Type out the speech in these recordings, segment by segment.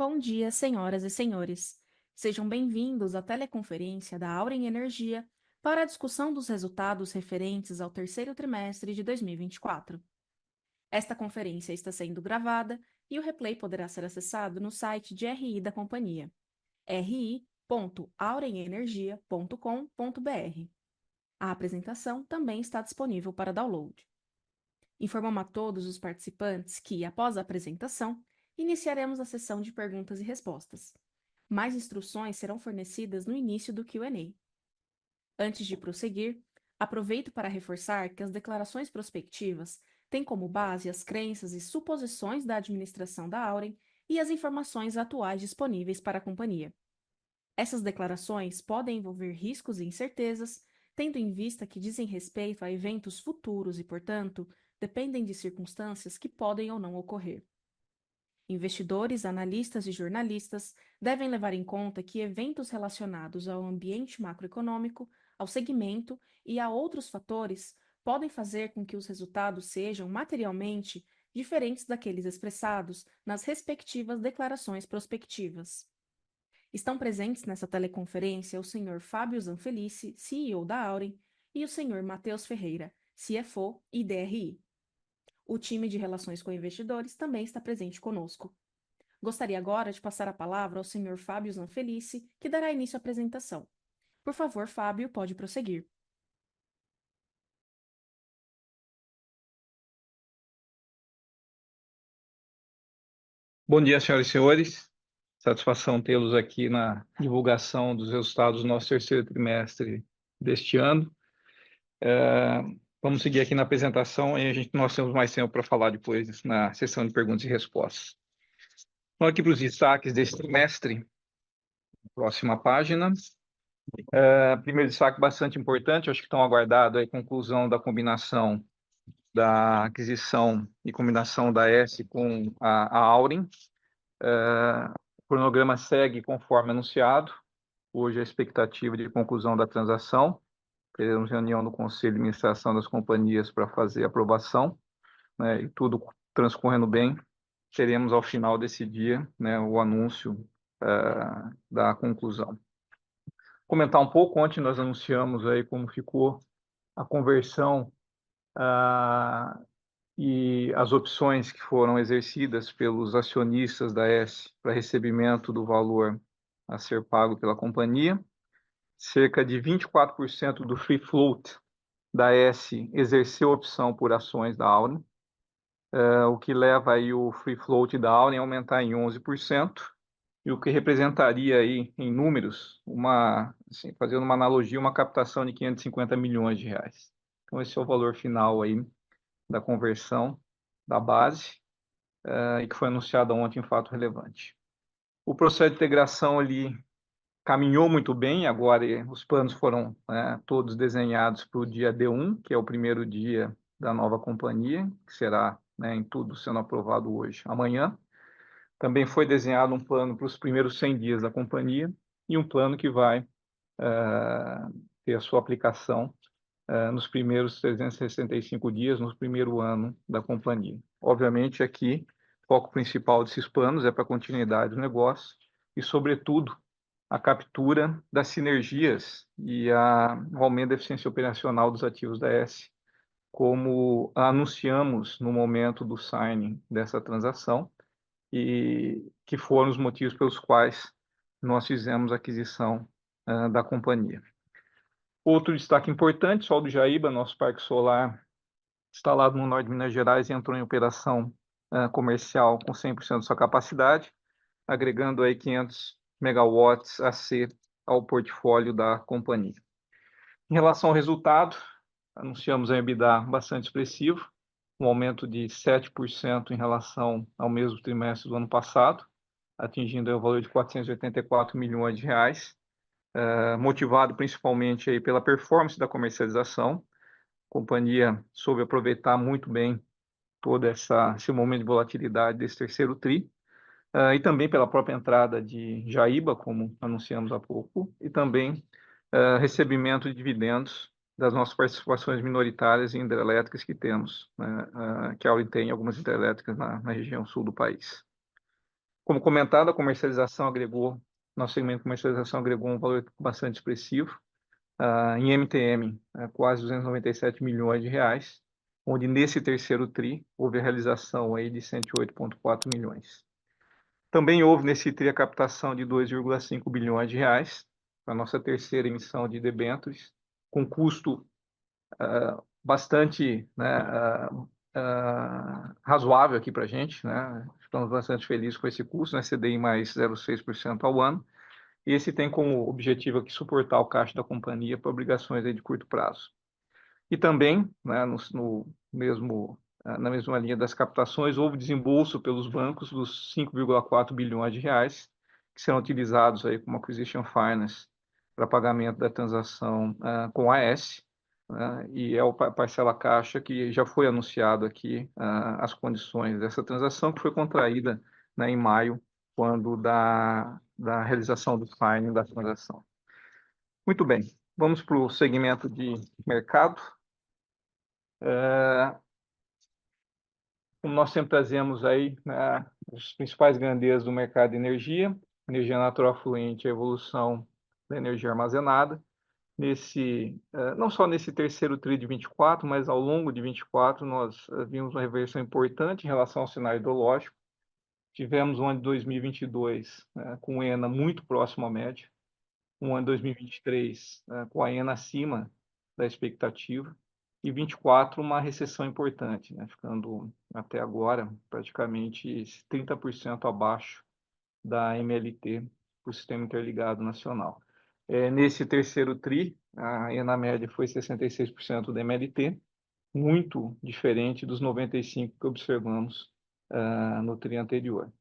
Bom dia, senhoras e senhores. Sejam bem-vindos à teleconferência da Auren Energia para a discussão dos resultados referentes ao terceiro trimestre de 2024. Esta conferência está sendo gravada e o replay poderá ser acessado no site de RI da companhia, ri.aurenenergia.com.br. A apresentação também está disponível para download. Informamos a todos os participantes que, após a apresentação, iniciaremos a sessão de perguntas e respostas. Mais instruções serão fornecidas no início do Q&A. Antes de prosseguir, aproveito para reforçar que as declarações prospectivas têm como base as crenças e suposições da administração da Auren e as informações atuais disponíveis para a companhia. Essas declarações podem envolver riscos e incertezas, tendo em vista que dizem respeito a eventos futuros e, portanto, dependem de circunstâncias que podem ou não ocorrer. Investidores, analistas e jornalistas devem levar em conta que eventos relacionados ao ambiente macroeconômico, ao segmento e a outros fatores podem fazer com que os resultados sejam materialmente diferentes daqueles expressados nas respectivas declarações prospectivas. Estão presentes nessa teleconferência o Sr. Fábio Zanfelice, CEO da Auren, e o Sr. Matheus Ferreira, CFO e DRI. O time de relações com investidores também está presente conosco. Gostaria agora de passar a palavra ao Sr. Fábio Zanfelice, que dará início à apresentação. Por favor, Fábio, pode prosseguir. Bom dia, senhoras e senhores. Satisfação tê-los aqui na divulgação dos resultados do nosso terceiro trimestre deste ano. Vamos seguir aqui na apresentação e nós temos mais tempo para falar depois na sessão de perguntas e respostas. Vamos aqui para os destaques deste trimestre. Próxima página. Primeiro destaque bastante importante, acho que estão aguardado a conclusão da combinação da aquisição e combinação da S com a Auren. O cronograma segue conforme anunciado. Hoje a expectativa de conclusão da transação. Teremos reunião no Conselho de Administração das companhias para fazer a aprovação, né, e tudo transcorrendo bem. Teremos ao final desse dia, né, o anúncio da conclusão. Comentar um pouco, ontem nós anunciamos aí como ficou a conversão e as opções que foram exercidas pelos acionistas da S para recebimento do valor a ser pago pela companhia. Cerca de 24% do free float da S exerceu opção por ações da Auren, o que leva aí o free float da Auren a aumentar em 11%, e o que representaria aí em números, assim, fazendo uma analogia, uma captação de 550 milhões de reais. Então esse é o valor final aí da conversão da base, e que foi anunciado ontem em fato relevante. O processo de integração ali caminhou muito bem, agora os planos foram todos desenhados para o dia D1, que é o primeiro dia da nova companhia, que será, em tudo sendo aprovado hoje, amanhã. Também foi desenhado um plano para os primeiros 100 dias da companhia e um plano que vai ter a sua aplicação nos primeiros 365 dias, no primeiro ano da companhia. Obviamente, aqui, o foco principal desses planos é para a continuidade do negócio e, sobretudo, a captura das sinergias e o aumento da eficiência operacional dos ativos da S, como anunciamos no momento do signing dessa transação, e que foram os motivos pelos quais nós fizemos a aquisição da companhia. Outro destaque importante, Sol do Jaíba, nosso parque solar instalado no norte de Minas Gerais, entrou em operação comercial com 100% de sua capacidade, agregando aí 500 megawatts AC ao portfólio da companhia. Em relação ao resultado, anunciamos um EBITDA bastante expressivo, um aumento de 7% em relação ao mesmo trimestre do ano passado, atingindo o valor de 484 milhões de reais, motivado principalmente aí pela performance da comercialização. A companhia soube aproveitar muito bem todo esse momento de volatilidade desse terceiro tri, e também pela própria entrada de Jaíba, como anunciamos há pouco, e também recebimento de dividendos das nossas participações minoritárias em hidrelétricas que temos, que a Auren tem algumas hidrelétricas na região sul do país. Como comentado, a comercialização agregou, nosso segmento de comercialização agregou um valor bastante expressivo, em MTM, quase 297 milhões de reais, onde nesse terceiro TRI houve a realização aí de 108,4 milhões. Também houve nesse TRI a captação de 2,5 bilhões de reais, para a nossa terceira emissão de debêntures, com custo bastante, né, razoável aqui para a gente, né? Estamos bastante felizes com esse custo, né? CDI mais 0,6% ao ano. Esse tem como objetivo aqui suportar o caixa da companhia para obrigações aí de curto prazo. E também, né, na mesma linha das captações, houve desembolso pelos bancos dos 5,4 bilhões de reais, que serão utilizados aí como acquisition finance para pagamento da transação com a AES, né, e é o parcela caixa que já foi anunciado aqui as condições dessa transação, que foi contraída, né, em maio, quando da realização do signing da transação. Muito bem, vamos para o segmento de mercado. Como nós sempre trazemos aí, né, as principais grandezas do mercado de energia, energia natural fluente, a evolução da energia armazenada, não só nesse terceiro TRI de 24, mas ao longo de 24 nós vimos uma reversão importante em relação ao cenário hidrológico. Tivemos um ano de 2022 com o ENA muito próximo à média, um ano de 2023 com a ENA acima da expectativa, e 24 uma recessão importante, né? Ficando até agora praticamente 30% abaixo da MLT, o Sistema Interligado Nacional. Nesse terceiro TRI, a ENA média foi 66% da MLT, muito diferente dos 95% que observamos no TRI anterior.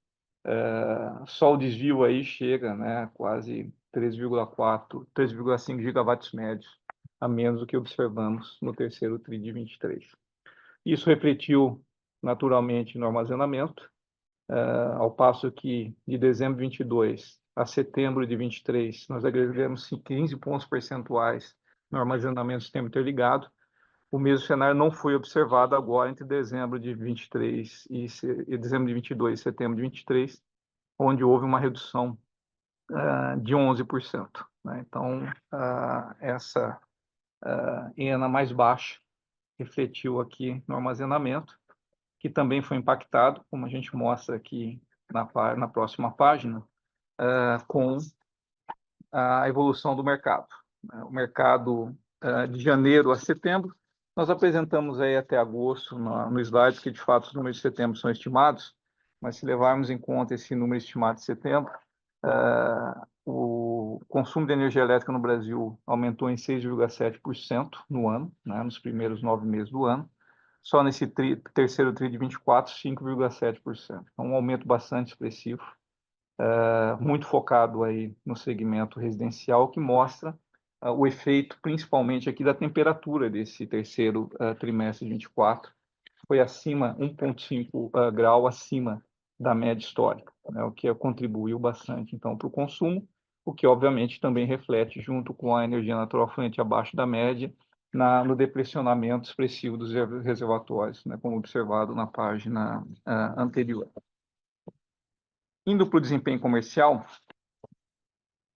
Só o desvio aí chega, né, quase 3,4, 3,5 gigawatts médios a menos do que observamos no terceiro TRI de 23. Isso refletiu naturalmente no armazenamento, ao passo que de dezembro de 22 a setembro de 23 nós agregamos 15 pontos percentuais no armazenamento do sistema interligado. O mesmo cenário não foi observado agora entre dezembro de 23 e dezembro de 22 e setembro de 23, onde houve uma redução de 11%. Né? Então, essa ENA mais baixa refletiu aqui no armazenamento, que também foi impactado, como a gente mostra aqui na próxima página, com a evolução do mercado. O mercado de janeiro a setembro, nós apresentamos aí até agosto no slide que de fato os números de setembro são estimados, mas se levarmos em conta esse número estimado de setembro, o consumo de energia elétrica no Brasil aumentou em 6,7% no ano, né, nos primeiros 9 meses do ano. Só nesse terceiro TRI de 24, 5,7%. Então, um aumento bastante expressivo, muito focado aí no segmento residencial, que mostra o efeito, principalmente aqui, da temperatura desse terceiro trimestre de 24, foi acima, 1,5 grau acima da média histórica, né, o que contribuiu bastante, então, para o consumo, o que, obviamente, também reflete, junto com a energia natural fluente abaixo da média, no depressionamento expressivo dos reservatórios, né, como observado na página anterior. Indo para o desempenho comercial,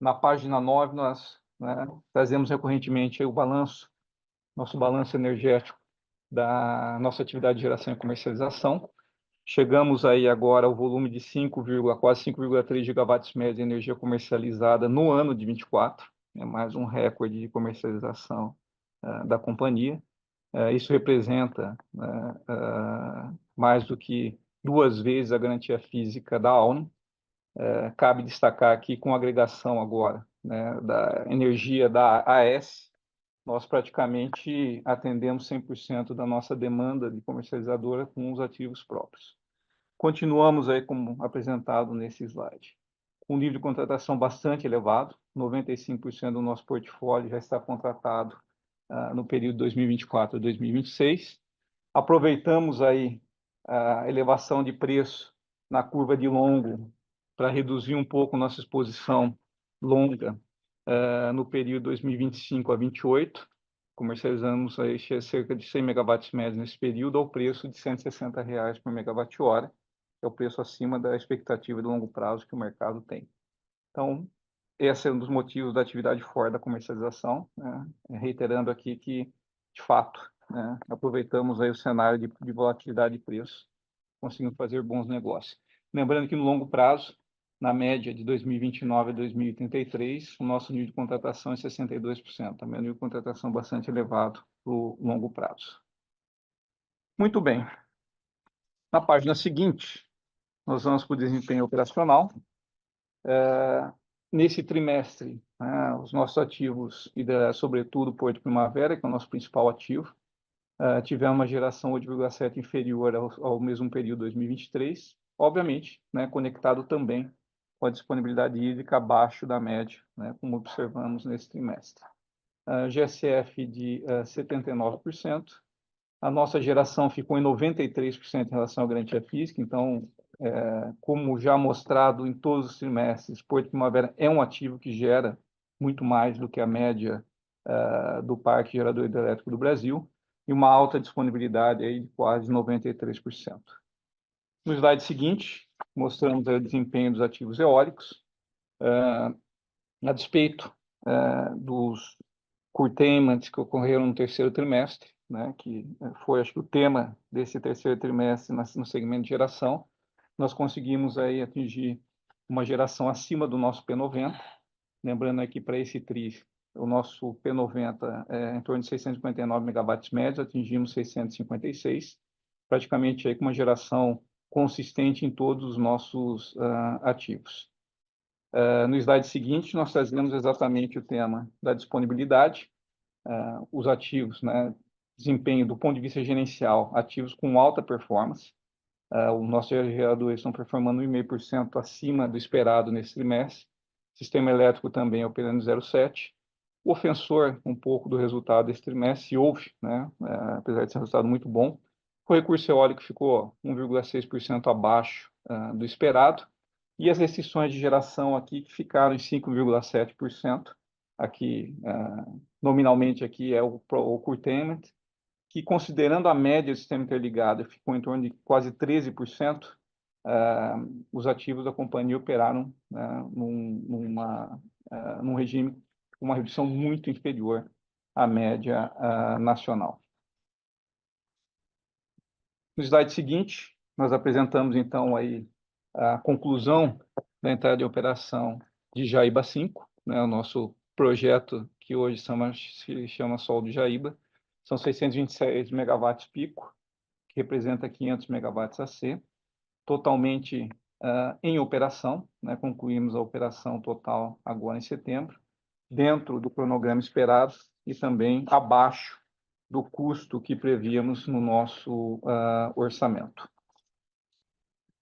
na página 9, nós trazemos recorrentemente o nosso balanço energético da nossa atividade de geração e comercialização. Chegamos aí agora ao volume de quase 5,3 gigawatts média de energia comercializada no ano de 24, é mais um recorde de comercialização da companhia. Isso representa mais do que 2 vezes a garantia física da Auren. Cabe destacar aqui, com a agregação agora, né, da energia da AES, nós praticamente atendemos 100% da nossa demanda de comercializadora com os ativos próprios. Continuamos aí, como apresentado nesse slide, com um nível de contratação bastante elevado, 95% do nosso portfólio já está contratado no período 2024 a 2026. Aproveitamos aí a elevação de preço na curva de longo para reduzir um pouco nossa exposição longa no período 2025 a 28. Comercializamos aí cerca de 100 megawatts médios nesse período ao preço de R$ 160 por megawatt-hora. que é o preço acima da expectativa de longo prazo que o mercado tem. Então, esse é um dos motivos da atividade fora da comercialização, né? Reiterando aqui que, de fato, né, aproveitamos aí o cenário de volatilidade de preço, conseguimos fazer bons negócios. Lembrando que no longo prazo, na média de 2029 a 2033, o nosso nível de contratação é 62%, também é um nível de contratação bastante elevado para o longo prazo. Muito bem. Na página seguinte, nós vamos para o desempenho operacional. Nesse trimestre, os nossos ativos, sobretudo o Porto Primavera, que é o nosso principal ativo, tivemos uma geração 8,7 inferior ao mesmo período de 2023, obviamente, né, conectado também com a disponibilidade hídrica abaixo da média, né, como observamos nesse trimestre. GSF de 79%, a nossa geração ficou em 93% em relação à garantia física, então, como já mostrado em todos os trimestres, Porto Primavera é um ativo que gera muito mais do que a média do parque gerador hidrelétrico do Brasil, e uma alta disponibilidade aí de quase 93%. No slide seguinte, mostramos o desempenho dos ativos eólicos. A despeito dos curtailments que ocorreram no terceiro trimestre, né, que foi, acho que, o tema desse terceiro trimestre no segmento de geração, nós conseguimos aí atingir uma geração acima do nosso P90. Lembrando aqui, para esse TRI, o nosso P90 é em torno de 659 megawatts médios, atingimos 656, praticamente aí com uma geração consistente em todos os nossos ativos. No slide seguinte, nós trazemos exatamente o tema da disponibilidade, os ativos, né, desempenho do ponto de vista gerencial, ativos com alta performance. Os nossos geradores estão performando 1,5% acima do esperado nesse trimestre. Sistema elétrico também operando 0,7%. O ofensor, um pouco do resultado desse trimestre, se houve, né, apesar de ser um resultado muito bom. O recurso eólico ficou 1,6% abaixo do esperado. E as restrições de geração aqui que ficaram em 5,7%. Aqui, nominalmente, aqui é o curtailment, que, considerando a média do sistema interligado, ficou em torno de quase 13%, os ativos da companhia operaram num regime com uma redução muito inferior à média nacional. No slide seguinte, nós apresentamos, então, aí a conclusão da entrada em operação de Jaíba 5, né, o nosso projeto que hoje se chama Sol do Jaíba. São 626 megawatts pico, que representa 500 megawatts AC, totalmente em operação, né? Concluímos a operação total agora em setembro, dentro do cronograma esperado e também abaixo do custo que prevíamos no nosso orçamento.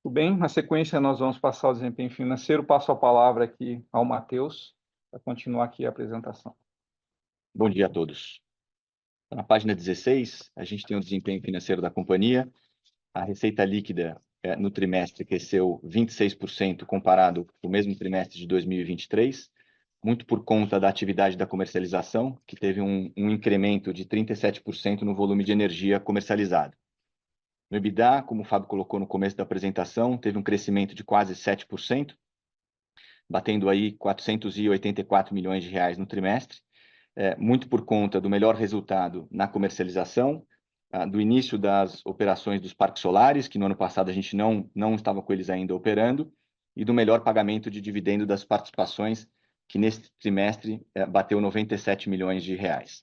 Tudo bem? Na sequência, nós vamos passar o desempenho financeiro. Passo a palavra aqui ao Matheus, para continuar aqui a apresentação. Bom dia a todos. Na página 16, a gente tem o desempenho financeiro da companhia. A receita líquida no trimestre cresceu 26% comparado com o mesmo trimestre de 2023, muito por conta da atividade da comercialização, que teve um incremento de 37% no volume de energia comercializado. No EBITDA, como o Fábio colocou no começo da apresentação, teve um crescimento de quase 7%, batendo aí 484 milhões de reais no trimestre, muito por conta do melhor resultado na comercialização, do início das operações dos parques solares, que no ano passado a gente não estava com eles ainda operando, e do melhor pagamento de dividendo das participações, que nesse trimestre bateu 97 milhões de reais.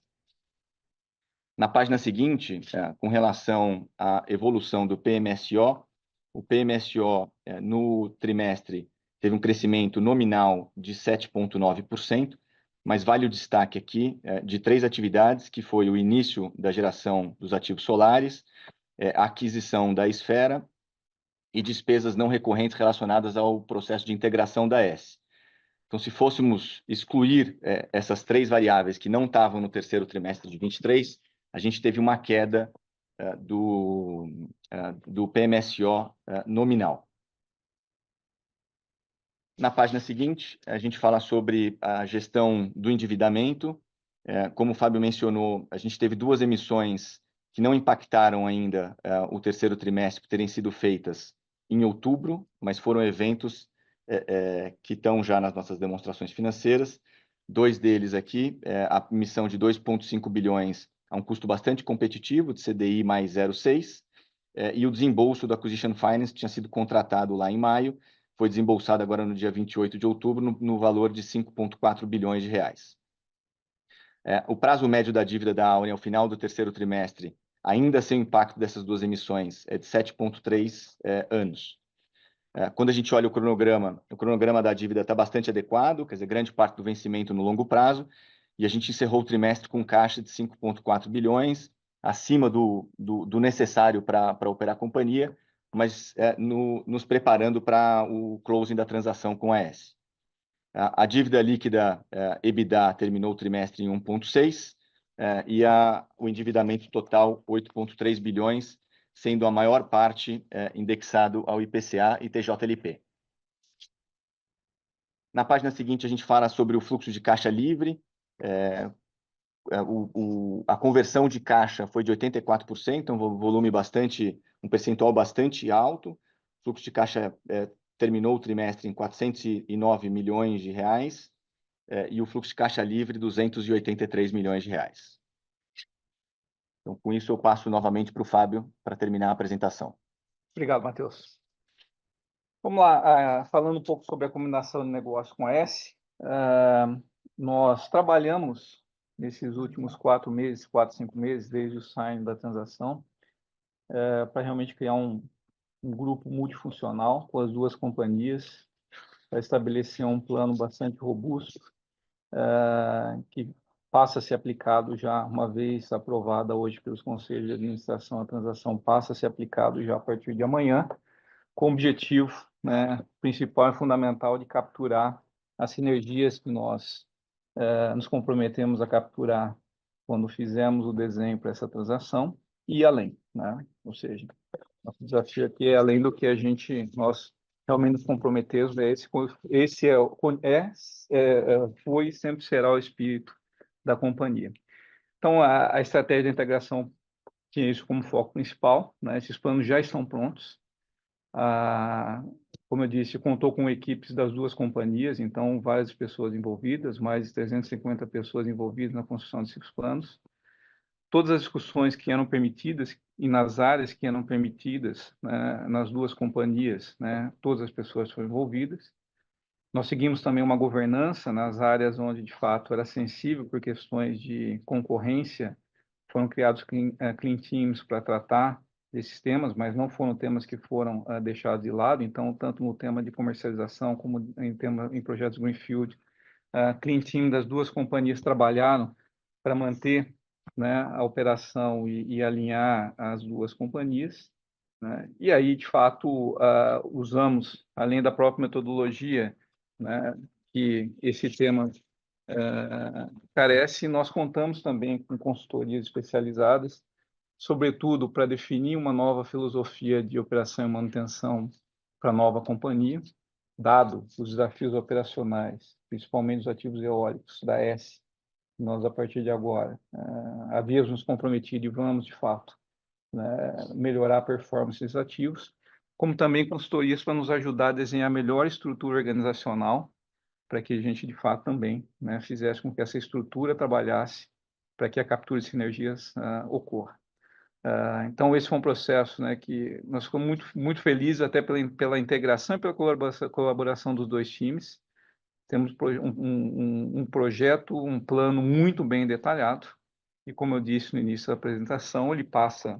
Na página seguinte, com relação à evolução do PMSO, o PMSO no trimestre teve um crescimento nominal de 7,9%, mas vale o destaque aqui de 3 atividades, que foi o início da geração dos ativos solares, a aquisição da Esfera e despesas não recorrentes relacionadas ao processo de integração da ES. Então, se fôssemos excluir essas 3 variáveis que não estavam no terceiro trimestre de 23, a gente teve uma queda do PMSO nominal. Na página seguinte, a gente fala sobre a gestão do endividamento. Como o Fábio mencionou, a gente teve 2 emissões que não impactaram ainda o terceiro trimestre por terem sido feitas em outubro, mas foram eventos que estão já nas nossas demonstrações financeiras. 2 deles aqui, a emissão de 2,5 bilhões a um custo bastante competitivo, de CDI mais 0,6, e o desembolso do Acquisition Finance, que tinha sido contratado lá em maio, foi desembolsado agora no dia 28 de outubro, no valor de 5,4 bilhões de reais. O prazo médio da dívida da Auren ao final do terceiro trimestre, ainda sem o impacto dessas duas emissões, é de 7,3 anos. Quando a gente olha o cronograma da dívida está bastante adequado, quer dizer, grande parte do vencimento no longo prazo, e a gente encerrou o trimestre com caixa de 5,4 bilhões, acima do necessário para operar a companhia, mas nos preparando para o closing da transação com a AES. A dívida líquida EBITDA terminou o trimestre em 1,6 e o endividamento total 8,3 bilhões, sendo a maior parte indexado ao IPCA e TJLP. Na página seguinte, a gente fala sobre o fluxo de caixa livre. A conversão de caixa foi de 84%, um percentual bastante alto. O fluxo de caixa terminou o trimestre em 409 milhões de reais e o fluxo de caixa livre 283 milhões de reais. Então, com isso, eu passo novamente para o Fábio para terminar a apresentação. Obrigado, Matheus. Vamos lá, falando um pouco sobre a combinação de negócio com a AES. Nós trabalhamos nesses últimos 4, 5 meses, desde o sign da transação, para realmente criar um grupo multifuncional com as duas companhias, para estabelecer um plano bastante robusto, que passa a ser aplicado já, uma vez aprovada hoje pelos conselhos de administração, a transação passa a ser aplicado já a partir de amanhã, com o objetivo, né, principal e fundamental de capturar as sinergias que nós nos comprometemos a capturar quando fizemos o desenho para essa transação e além, né? Ou seja, nosso desafio aqui é além do que nós realmente nos comprometemos, foi e sempre será o espírito da companhia. Então, a estratégia de integração tinha isso como foco principal, né? Esses planos já estão prontos. Como eu disse, contou com equipes das duas companhias, então várias pessoas envolvidas, mais de 350 pessoas envolvidas na construção desses planos. Todas as discussões que eram permitidas e nas áreas que eram permitidas, né, nas duas companhias, né, todas as pessoas foram envolvidas. Nós seguimos também uma governança nas áreas onde, de fato, era sensível por questões de concorrência. Foram criados clean teams para tratar desses temas, mas não foram temas que foram deixados de lado. Então, tanto no tema de comercialização como em projetos Greenfield, clean team das duas companhias trabalharam para manter, né, a operação e alinhar as duas companhias, né? E aí, de fato, usamos, além da própria metodologia, né, que esse tema carece, nós contamos também com consultorias especializadas, sobretudo para definir uma nova filosofia de operação e manutenção para a nova companhia, dado os desafios operacionais, principalmente os ativos eólicos da AES. Nós, a partir de agora, havíamos nos comprometido e vamos, de fato, melhorar a performance desses ativos, como também consultorias para nos ajudar a desenhar a melhor estrutura organizacional, para que a gente, de fato, também, né, fizesse com que essa estrutura trabalhasse para que a captura de sinergias ocorra. Então, esse foi um processo, né, que nós ficamos muito, muito felizes até pela integração e pela colaboração dos dois times. Temos um projeto, um plano muito bem detalhado, e como eu disse no início da apresentação, ele passa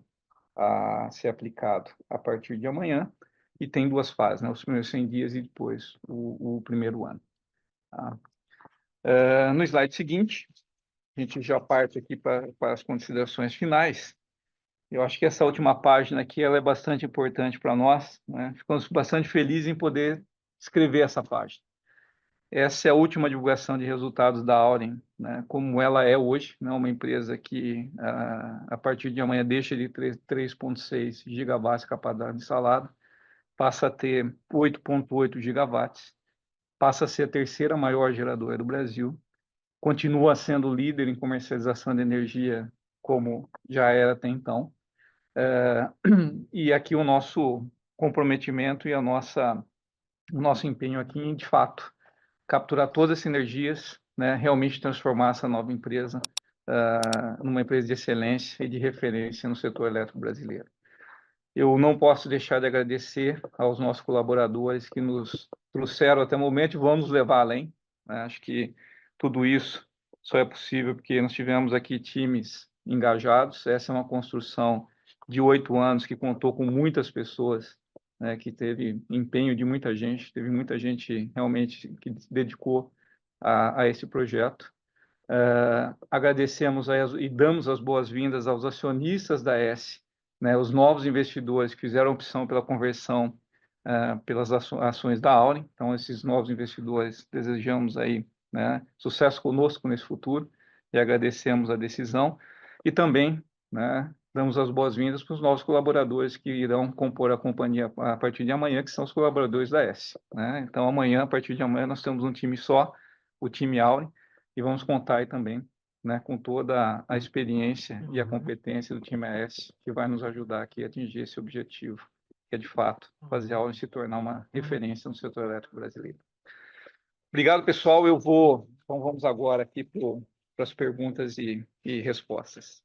a ser aplicado a partir de amanhã, e tem 2 fases, né, os primeiros 100 dias e depois o primeiro ano. No slide seguinte, a gente já parte aqui para as considerações finais. Eu acho que essa última página aqui ela é bastante importante para nós, né? Ficamos bastante felizes em poder escrever essa página. Essa é a última divulgação de resultados da Auren, né? Como ela é hoje, né? Uma empresa que a partir de amanhã deixa de 3,6 gigawatts de capacidade instalada, passa a ter 8,8 gigawatts, passa a ser a terceira maior geradora do Brasil, continua sendo líder em comercialização de energia, como já era até então. E aqui o nosso comprometimento e o nosso empenho aqui em, de fato, capturar todas as sinergias, né, realmente transformar essa nova empresa numa empresa de excelência e de referência no setor elétrico brasileiro. Eu não posso deixar de agradecer aos nossos colaboradores que nos trouxeram até o momento e vamos levar além, né? Acho que tudo isso só é possível porque nós tivemos aqui times engajados. Essa é uma construção de 8 anos que contou com muitas pessoas, né, que teve empenho de muita gente, teve muita gente realmente que se dedicou a esse projeto. Agradecemos e damos as boas-vindas aos acionistas da S, né, os novos investidores que fizeram opção pela conversão pelas ações da Auren. Então, esses novos investidores, desejamos aí, né, sucesso conosco nesse futuro e agradecemos a decisão. E também, né, damos as boas-vindas para os novos colaboradores que irão compor a companhia a partir de amanhã, que são os colaboradores da S, né? Então, amanhã, a partir de amanhã, nós temos um time só, o time Auren, e vamos contar aí também, né, com toda a experiência e a competência do time AS, que vai nos ajudar aqui a atingir esse objetivo, que é, de fato, fazer a Auren se tornar uma referência no setor elétrico brasileiro. Obrigado, pessoal. Então vamos agora aqui para as perguntas e respostas.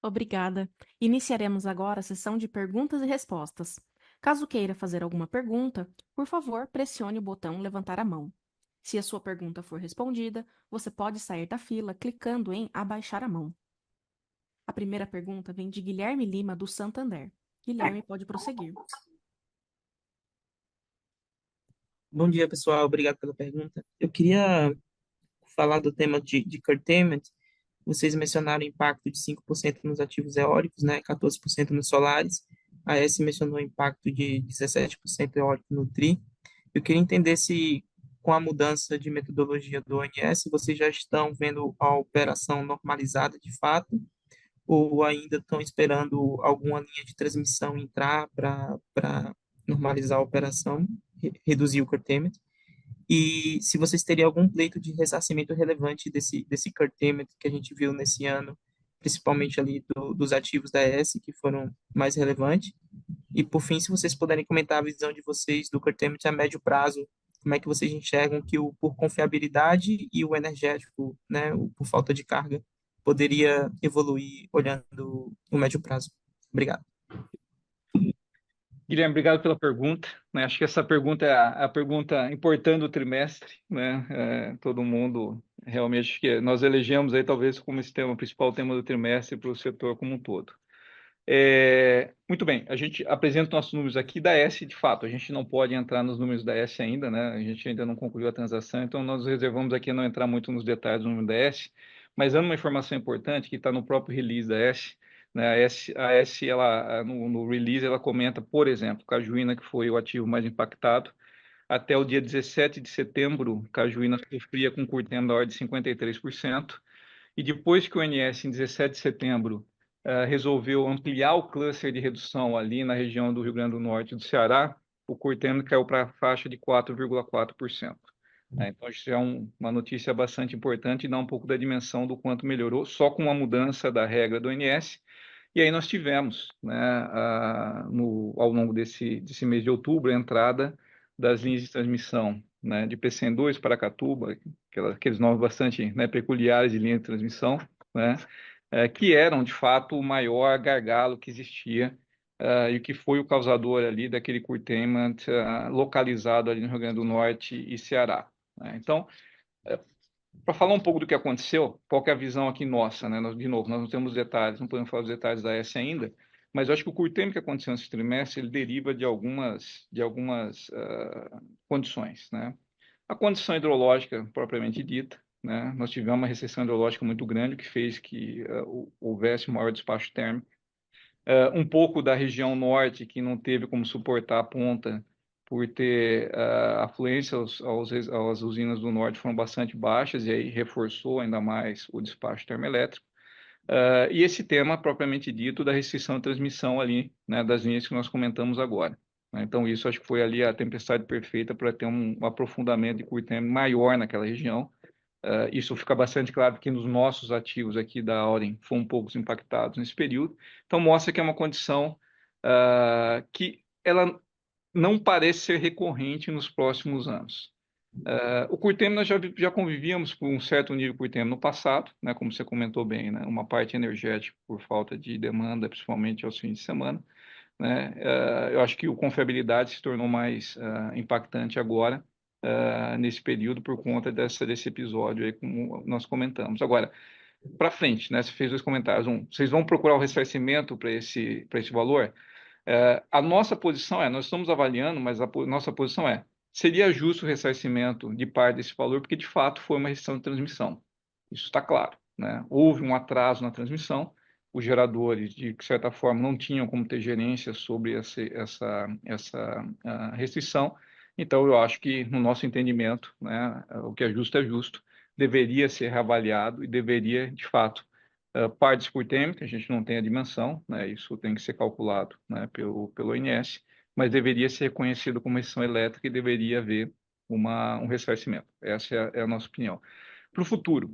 Obrigada. Iniciaremos agora a sessão de perguntas e respostas. Caso queira fazer alguma pergunta, por favor, pressione o botão levantar a mão. Se a sua pergunta for respondida, você pode sair da fila clicando em abaixar a mão. A primeira pergunta vem de Guilherme Lima, do Santander. Guilherme, pode prosseguir. Bom dia, pessoal. Obrigado pela pergunta. Eu queria falar do tema de curtailment. Vocês mencionaram o impacto de 5% nos ativos eólicos, né? 14% nos solares. A S mencionou o impacto de 17% eólico no TRI. Eu queria entender se, com a mudança de metodologia do ONS, vocês já estão vendo a operação normalizada de fato, ou ainda estão esperando alguma linha de transmissão entrar para normalizar a operação, reduzir o curtailment? E se vocês teriam algum pleito de ressarcimento relevante desse curtailment que a gente viu nesse ano, principalmente ali dos ativos da ES, que foram mais relevantes. E, por fim, se vocês puderem comentar a visão de vocês do curtailment a médio prazo, como é que vocês enxergam que por confiabilidade e o energético, né, por falta de carga, poderia evoluir olhando o médio prazo? Obrigado. Guilherme, obrigado pela pergunta, né? Acho que essa pergunta é a pergunta importante do trimestre, né? Todo mundo realmente, acho que nós elegemos aí talvez como esse tema, o principal tema do trimestre para o setor como um todo. Muito bem, a gente apresenta nossos números aqui da S, de fato, a gente não pode entrar nos números da S ainda, né? A gente ainda não concluiu a transação, então nós reservamos aqui a não entrar muito nos detalhes do número da S, mas dando uma informação importante que está no próprio release da S, né? A S ela, no release, ela comenta, por exemplo, Cajuína, que foi o ativo mais impactado, até o dia 17 de setembro, Cajuína sofria com curtailment da ordem de 53%, e depois que o ONS, em 17 de setembro, resolveu ampliar o cluster de redução ali na região do Rio Grande do Norte e do Ceará, o curtailment caiu para a faixa de 4,4%. Então, isso é uma notícia bastante importante e dá um pouco da dimensão do quanto melhorou, só com a mudança da regra do ONS. E aí nós tivemos, né, ao longo desse mês de outubro, a entrada das linhas de transmissão, né, de PCM2 para Catuba, aqueles nomes bastante, né, peculiares de linha de transmissão, né, que eram, de fato, o maior gargalo que existia e que foi o causador ali daquele curtailment localizado ali no Rio Grande do Norte e Ceará, né? Então, para falar um pouco do que aconteceu, qual que é a visão aqui nossa, né? De novo, nós não temos detalhes, não podemos falar os detalhes da S ainda, mas eu acho que o curtailment que aconteceu nesse trimestre, ele deriva de algumas condições, né? A condição hidrológica propriamente dita, né? Nós tivemos uma recessão hidrológica muito grande, que fez que houvesse maior despacho térmico. Um pouco da região norte, que não teve como suportar a ponta, por ter afluência às usinas do norte foram bastante baixas, e aí reforçou ainda mais o despacho termoelétrico. E esse tema, propriamente dito, da restrição de transmissão ali, né, das linhas que nós comentamos agora, né? Então, isso acho que foi ali a tempestade perfeita para ter um aprofundamento de curtailment maior naquela região. Isso fica bastante claro que nos nossos ativos aqui da Auren foram poucos impactados nesse período. Então, mostra que é uma condição que ela não parece ser recorrente nos próximos anos. O curtailment, nós já convivíamos com um certo nível de curtailment no passado, né, como você comentou bem, né, uma parte energética por falta de demanda, principalmente aos fins de semana, né, eu acho que o confiabilidade se tornou mais impactante agora, nesse período, por conta desse episódio aí, como nós comentamos. Agora, para frente, né, você fez dois comentários. Vocês vão procurar o ressarcimento para esse valor? A nossa posição nós estamos avaliando, mas nossa posição seria justo o ressarcimento de parte desse valor, porque de fato foi uma restrição de transmissão. Isso está claro, né? Houve um atraso na transmissão, os geradores, de certa forma, não tinham como ter gerência sobre essa restrição. Então, eu acho que, no nosso entendimento, né, o que é justo, deveria ser reavaliado e deveria, de fato, partes por tempo, que a gente não tem a dimensão, né, isso tem que ser calculado, né, pelo ONS, mas deveria ser reconhecido como restrição elétrica e deveria haver um ressarcimento. Essa é a nossa opinião. Para o futuro,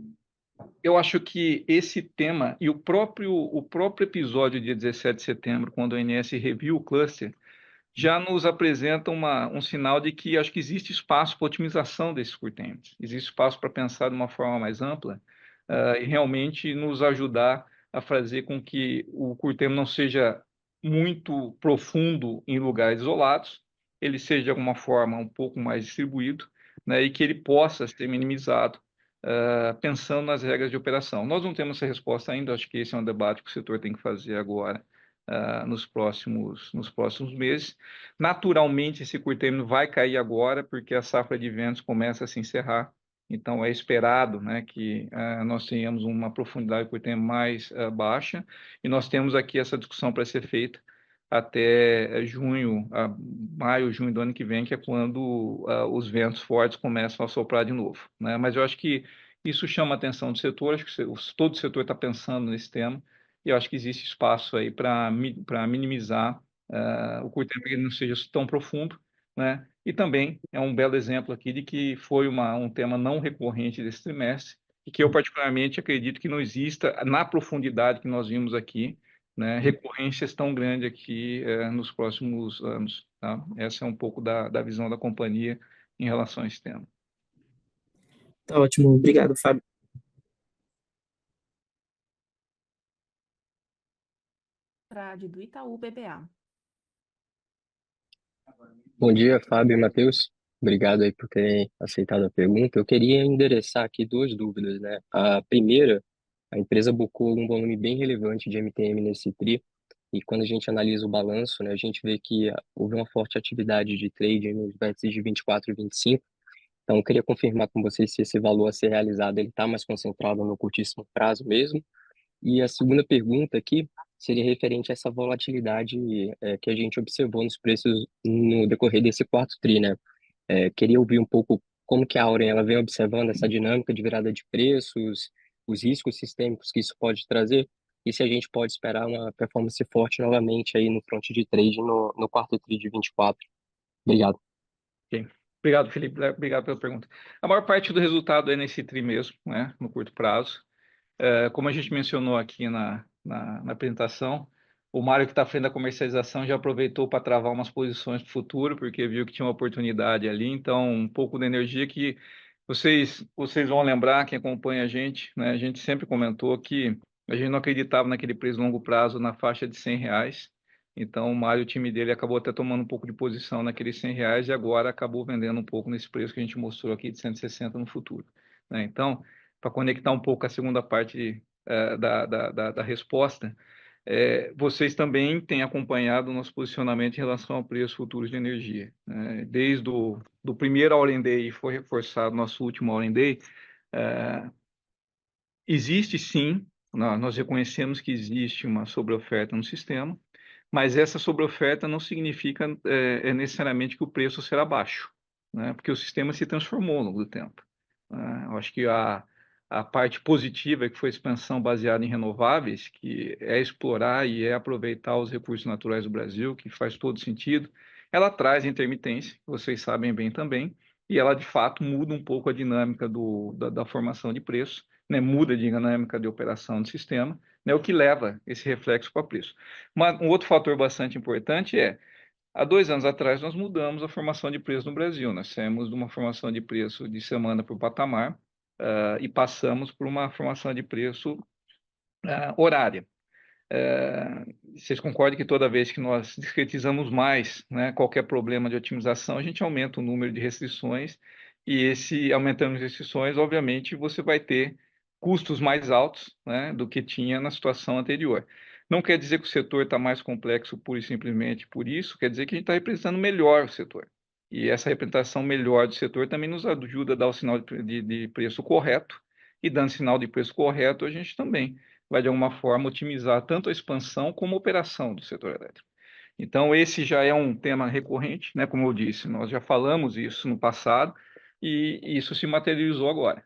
eu acho que esse tema e o próprio episódio dia 17 de setembro, quando o ONS reviu o cluster, já nos apresenta um sinal de que acho que existe espaço para otimização desses curtailments. Existe espaço para pensar de uma forma mais ampla, e realmente nos ajudar a fazer com que o curtailment não seja muito profundo em lugares isolados, ele seja de alguma forma um pouco mais distribuído, né, e que ele possa ser minimizado, pensando nas regras de operação. Nós não temos essa resposta ainda, acho que esse é um debate que o setor tem que fazer agora, nos próximos meses. Naturalmente, esse curtailment vai cair agora, porque a safra de ventos começa a se encerrar. Então, é esperado, né, que nós tenhamos uma profundidade de curtailment mais baixa, e nós temos aqui essa discussão para ser feita até maio, junho do ano que vem, que é quando os ventos fortes começam a soprar de novo, né? Mas eu acho que isso chama a atenção do setor, acho que todo o setor está pensando nesse tema, e eu acho que existe espaço aí para minimizar o curtailment, para que ele não seja tão profundo, né? E também é um belo exemplo aqui de que foi um tema não recorrente desse trimestre, e que eu particularmente acredito que não exista, na profundidade que nós vimos aqui, né, recorrências tão grandes aqui nos próximos anos, tá? Essa é um pouco da visão da companhia em relação a esse tema. Tá ótimo, obrigado, Fábio. Trade do Itaú BBA. Bom dia, Fábio e Matheus. Obrigado aí por terem aceitado a pergunta. Eu queria endereçar aqui duas dúvidas, né? A primeira, a empresa bucou um volume bem relevante de MTM nesse TRI, e quando a gente analisa o balanço, né, a gente vê que houve uma forte atividade de trade nos vértices de 24 e 25. Então, eu queria confirmar com vocês se esse valor a ser realizado ele está mais concentrado no curtíssimo prazo mesmo. E a segunda pergunta aqui seria referente a essa volatilidade que a gente observou nos preços no decorrer desse quarto tri, né? Queria ouvir um pouco como que a Auren ela vem observando essa dinâmica de virada de preços, os riscos sistêmicos que isso pode trazer, e se a gente pode esperar uma performance forte novamente aí no front de trade no quarto tri de 24. Obrigado. Okay. Obrigado, Felipe. Obrigado pela pergunta. A maior parte do resultado é nesse tri mesmo, né, no curto prazo. Como a gente mencionou aqui na apresentação, o Mário, que está à frente da comercialização, já aproveitou para travar umas posições para o futuro, porque viu que tinha uma oportunidade ali. Então, um pouco da energia que vocês vão lembrar, quem acompanha a gente, né? A gente sempre comentou que a gente não acreditava naquele preço longo prazo na faixa de R$ 100. Então, o Mário, o time dele, acabou até tomando um pouco de posição naqueles R$ 100 e agora acabou vendendo um pouco nesse preço que a gente mostrou aqui de 160 no futuro, né? Então, para conectar um pouco a segunda parte da resposta, vocês também têm acompanhado o nosso posicionamento em relação ao preço futuros de energia, né? Desde do primeiro All-in Day, foi reforçado nosso último All-in Day, existe sim, nós reconhecemos que existe uma sobreoferta no sistema, mas essa sobreoferta não significa necessariamente que o preço será baixo, né? Porque o sistema se transformou ao longo do tempo, né? Eu acho que a parte positiva é que foi a expansão baseada em renováveis, que é explorar e é aproveitar os recursos naturais do Brasil, que faz todo sentido. Ela traz intermitência, que vocês sabem bem também, e ela de fato muda um pouco a dinâmica da formação de preço, né? Muda a dinâmica de operação do sistema, né? O que leva esse reflexo para o preço. Um outro fator bastante importante Há 2 anos atrás, nós mudamos a formação de preço no Brasil. Nós saímos de uma formação de preço de semana por patamar, e passamos por uma formação de preço horária. Vocês concordam que toda vez que nós discretizamos mais, né, qualquer problema de otimização, a gente aumenta o número de restrições, e esse aumentando as restrições, obviamente, você vai ter custos mais altos, né, do que tinha na situação anterior. Não quer dizer que o setor está mais complexo pura e simplesmente por isso, quer dizer que a gente está representando melhor o setor. E essa representação melhor do setor também nos ajuda a dar o sinal de preço correto, e dando sinal de preço correto, a gente também vai, de alguma forma, otimizar tanto a expansão como a operação do setor elétrico. Então, esse já é um tema recorrente, né? Como eu disse, nós já falamos isso no passado e isso se materializou agora,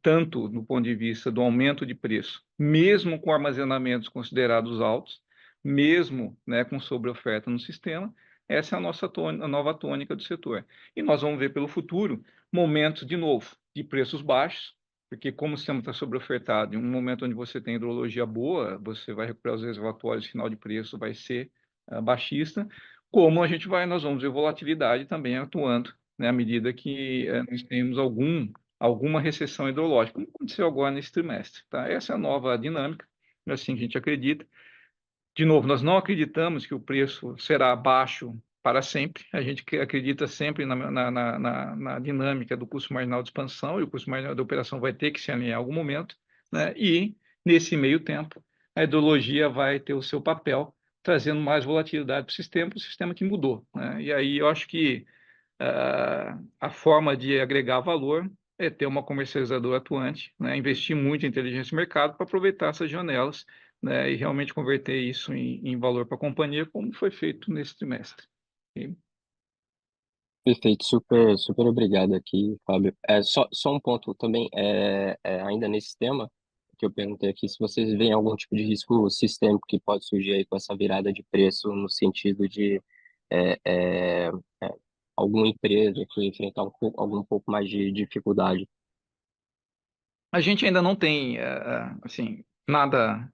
tanto do ponto de vista do aumento de preço, mesmo com armazenamentos considerados altos, mesmo, né, com sobreoferta no sistema. Essa é a nossa a nova tônica do setor. E nós vamos ver pelo futuro momentos, de novo, de preços baixos, porque como o sistema está sobreofertado, em um momento onde você tem hidrologia boa, você vai recuperar os reservatórios, o final de preço vai ser baixista, como nós vamos ver volatilidade também atuando, né, à medida que nós temos alguma recessão hidrológica, como aconteceu agora nesse trimestre. Tá? Essa é a nova dinâmica, é assim que a gente acredita. De novo, nós não acreditamos que o preço será baixo para sempre. A gente acredita sempre na dinâmica do custo marginal de expansão, e o custo marginal de operação vai ter que se alinhar em algum momento, né? E, nesse meio tempo, a hidrologia vai ter o seu papel, trazendo mais volatilidade para o sistema que mudou, né? E aí eu acho que a forma de agregar valor é ter uma comercializadora atuante, né? Investir muito em inteligência de mercado para aproveitar essas janelas, né? E realmente converter isso em valor para a companhia, como foi feito nesse trimestre. E Perfeito, super, super obrigado aqui, Fábio. Só um ponto também, ainda nesse tema, que eu perguntei aqui, se vocês veem algum tipo de risco sistêmico que pode surgir aí com essa virada de preço, no sentido de é, é, é, alguma empresa que enfrentar algum pouco mais de dificuldade. a gente ainda não tem, assim, nada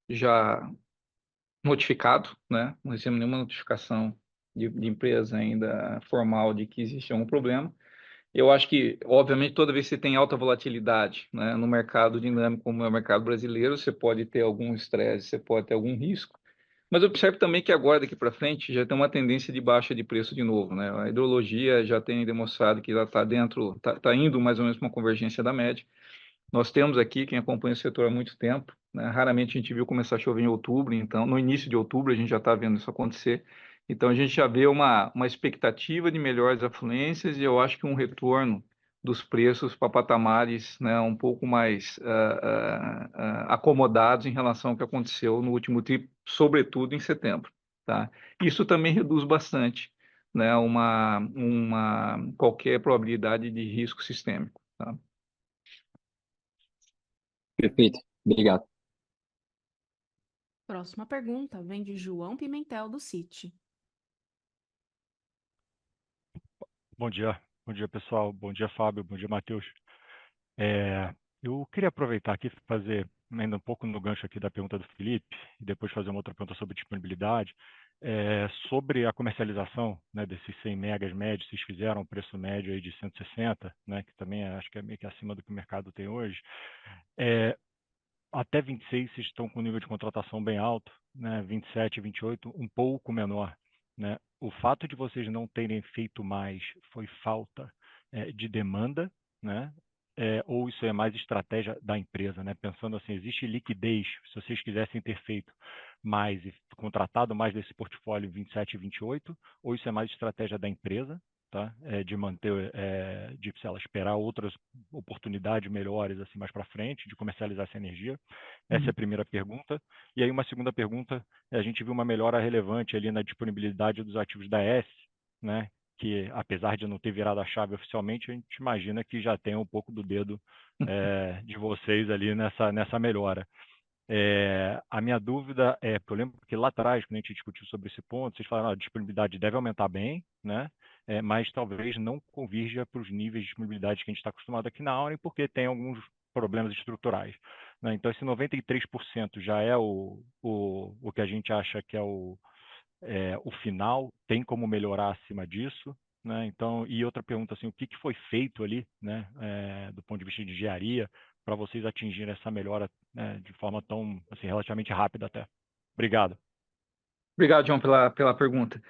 já notificado, né? Não recebemos nenhuma notificação de empresa ainda formal de que existe algum problema. Eu acho que, obviamente, toda vez que você tem alta volatilidade, né, no mercado dinâmico como é o mercado brasileiro, você pode ter algum estresse, você pode ter algum risco. Mas observe também que agora, daqui para frente, já tem uma tendência de baixa de preço de novo, né? A hidrologia já tem demonstrado que ela está dentro, está indo mais ou menos para uma convergência da média. Nós temos aqui, quem acompanha o setor há muito tempo, né? Raramente a gente viu começar a chover em outubro, então no início de outubro a gente já está vendo isso acontecer. Então a gente já vê uma expectativa de melhores afluências, e eu acho que um retorno dos preços para patamares, né, um pouco mais acomodados em relação ao que aconteceu no último TRI, sobretudo em setembro. Tá? Isso também reduz bastante, né, qualquer probabilidade de risco sistêmico. Tá? Perfeito, obrigado. Próxima pergunta vem de João Pimentel, do Citi. Bom dia pessoal, bom dia Fábio, bom dia Matheus. Eu queria aproveitar aqui e fazer ainda um pouco no gancho aqui da pergunta do Felipe e depois fazer uma outra pergunta sobre disponibilidade. Sobre a comercialização, né, desses 100 megas médios, vocês fizeram um preço médio aí de 160, né, que também acho que é meio que acima do que o mercado tem hoje. Até 26 vocês estão com um nível de contratação bem alto, né, 27, 28 um pouco menor, né? O fato de vocês não terem feito mais foi falta de demanda, né? Ou isso é mais estratégia da empresa, né? Pensando assim, existe liquidez, se vocês quisessem ter feito mais e contratado mais desse portfólio 27 e 28, ou isso é mais estratégia da empresa, tá? De manter, de, sei lá, esperar outras oportunidades melhores assim mais para frente, de comercializar essa energia. Essa é a primeira pergunta. E aí uma segunda pergunta, a gente viu uma melhora relevante ali na disponibilidade dos ativos da S, né? Que apesar de não ter virado a chave oficialmente, a gente imagina que já tem um pouco do dedo de vocês ali nessa melhora. A minha dúvida porque eu lembro que lá atrás, quando a gente discutiu sobre esse ponto, vocês falaram que a disponibilidade deve aumentar bem, né? Mas talvez não convirja para os níveis de disponibilidade que a gente está acostumado aqui na Auren, porque tem alguns problemas estruturais, né? Então, esse 93% já é o que a gente acha que é o final tem como melhorar acima disso, né? Então, e outra pergunta, assim, o que foi feito ali, né, do ponto de vista de engenharia, para vocês atingirem essa melhora, né, de forma tão, assim, relativamente rápida até? Obrigado. Obrigado, John, pela pergunta.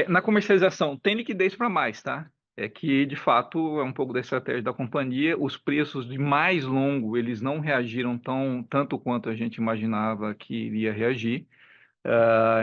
Na comercialização, tem liquidez para mais, tá? É que, de fato, é um pouco da estratégia da companhia. Os preços de mais longo, eles não reagiram tanto quanto a gente imaginava que iria reagir.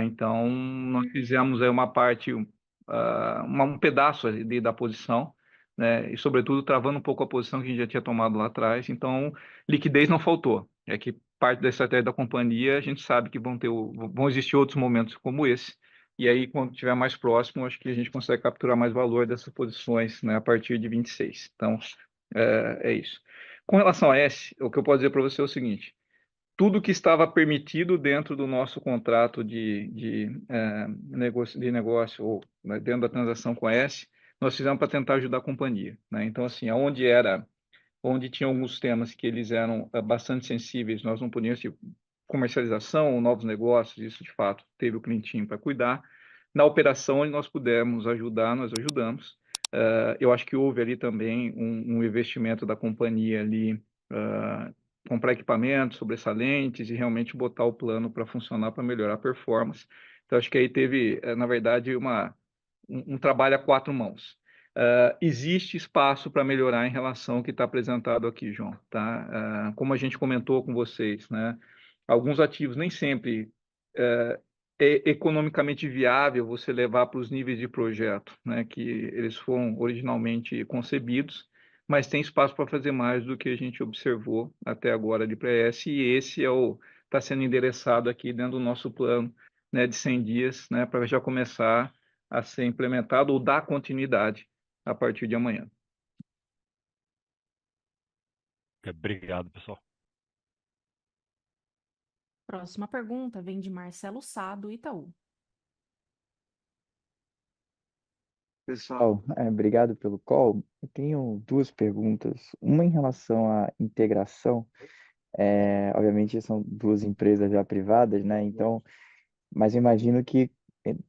Então, nós fizemos aí uma parte, um pedaço ali da posição, né? E, sobretudo, travando um pouco a posição que a gente já tinha tomado lá atrás. Então, liquidez não faltou. É que parte da estratégia da companhia, a gente sabe que vão existir outros momentos como esse. E aí, quando estiver mais próximo, acho que a gente consegue capturar mais valor dessas posições, né, a partir de 26. Então, é isso. Com relação a S, o que eu posso dizer para você é o seguinte: tudo que estava permitido dentro do nosso contrato de negócio, ou, né, dentro da transação com a S, nós fizemos para tentar ajudar a companhia, né? Então, assim, onde tinha alguns temas que eles eram bastante sensíveis, nós não podíamos, tipo, comercialização, novos negócios, isso de fato teve o clientinho para cuidar. Na operação, onde nós pudemos ajudar, nós ajudamos. Eu acho que houve ali também um investimento da companhia ali, comprar equipamentos sobressalentes e realmente botar o plano para funcionar, para melhorar a performance. Então, acho que aí teve, na verdade, um trabalho a quatro mãos. Existe espaço para melhorar em relação ao que está apresentado aqui, João, tá? Como a gente comentou com vocês, né? Alguns ativos nem sempre é economicamente viável você levar para os níveis de projeto, né, que eles foram originalmente concebidos, mas tem espaço para fazer mais do que a gente observou até agora de pré-S, e esse está sendo endereçado aqui dentro do nosso plano, né, de 100 dias, né, para já começar a ser implementado ou dar continuidade a partir de amanhã. Obrigado, pessoal. Próxima pergunta vem de Marcelo Sá, do Itaú. Pessoal, obrigado pelo call. Eu tenho duas perguntas. Uma em relação à integração. Obviamente são duas empresas já privadas, né? Então, mas eu imagino que